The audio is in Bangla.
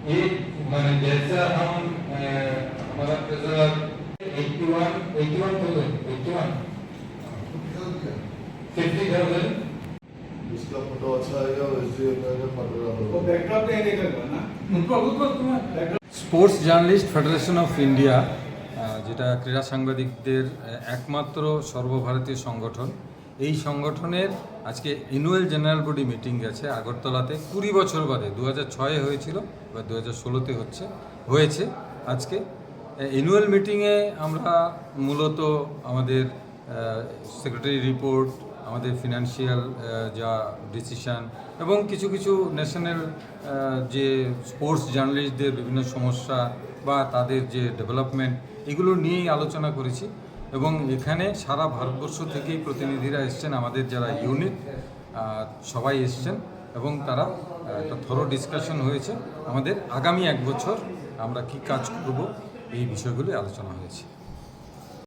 ये माने जैसा हम हमारा प्रेशर 50,000 इसका फोटो अच्छा आएगा वैसे फोटोग्राफर वो बैकड्रॉप नहीं निकलगा ना sports journalist federation of India, যেটা ক্রীড়া সাংবাদিকদের একমাত্র সর্বভারতীয় সংগঠন, এই সংগঠনের আজকে অ্যানুয়াল জেনারেল বডি মিটিং গেছে আগরতলাতে। 20 বছর বাদে 2006-এ হয়েছিল, বা 2016-তে হয়েছে আজকে। অ্যানুয়াল মিটিংয়ে আমরা মূলত আমাদের সেক্রেটারি রিপোর্ট, আমাদের ফিনান্সিয়াল যা ডিসিশান এবং কিছু কিছু ন্যাশনাল যে স্পোর্টস জার্নালিস্টদের বিভিন্ন সমস্যা বা তাদের যে ডেভেলপমেন্ট, এগুলো নিয়েই আলোচনা করেছি। এবং এখানে সারা ভারতবর্ষ থেকেই প্রতিনিধিরা এসছেন, আমাদের যারা ইউনিট সবাই এসছেন এবং তারা একটা থরো ডিসকাশন হয়েছে। আমাদের আগামী 1 বছর আমরা কি কাজ করব এই বিষয়গুলি আলোচনা হয়েছে।